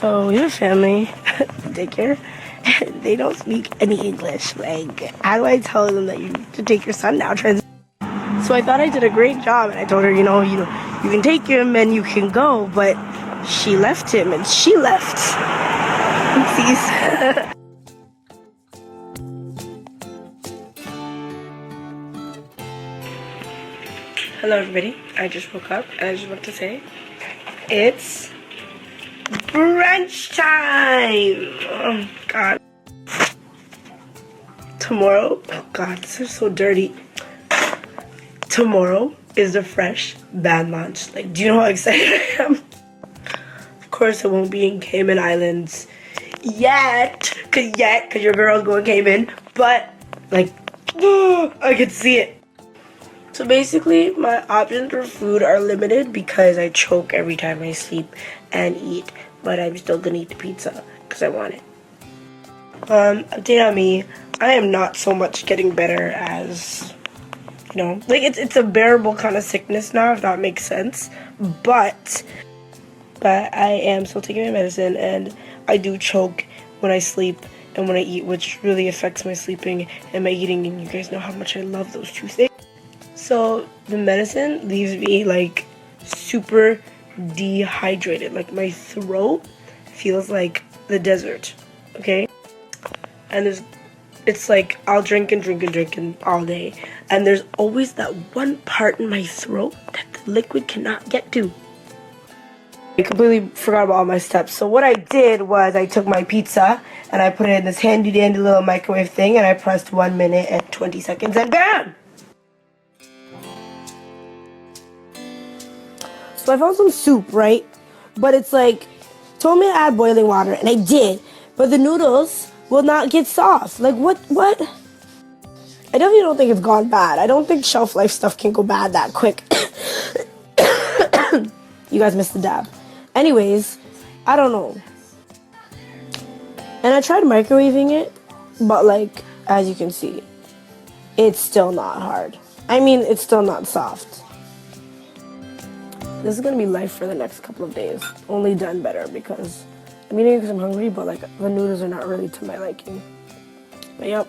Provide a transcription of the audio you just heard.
So your family, daycare, they don't speak any English. Like, how do I tell them that you need to take your son now? So I thought I did a great job, and I told her, you can take him and you can go, but she left him and she left. Oopsies. Hello everybody, I just woke up and I just want to say it's brunch time. Oh god. Tomorrow, oh god, this is so dirty. Tomorrow is the Fresh band launch. Like, do you know how excited I am? Of course it won't be in Cayman Islands yet, cause your girl's going Cayman, but like, I could see it. So basically, my options for food are limited because I choke every time I sleep and eat, but I'm still gonna eat the pizza because I want it. Update on me, I am not so much getting better as, like it's a bearable kind of sickness now, if that makes sense, but I am still taking my medicine, and I do choke when I sleep and when I eat, which really affects my sleeping and my eating, and you guys know how much I love those two things. So the medicine leaves me like super dehydrated. Like my throat feels like the desert, okay? And it's like I'll drink all day. And there's always that one part in my throat that the liquid cannot get to. I completely forgot about all my steps. So what I did was I took my pizza and I put it in this handy dandy little microwave thing, and I pressed 1 minute and 20 seconds and bam! So I found some soup, right? But it's like, told me to add boiling water, and I did. But the noodles will not get soft. Like, what? I definitely don't think it's gone bad. I don't think shelf life stuff can go bad that quick. You guys missed the dab. Anyways, I don't know. And I tried microwaving it, but like, as you can see, it's still not hard. I mean, it's still not soft. This is gonna be life for the next couple of days. Only done better because I'm eating because I'm hungry, but like the noodles are not really to my liking. But yep.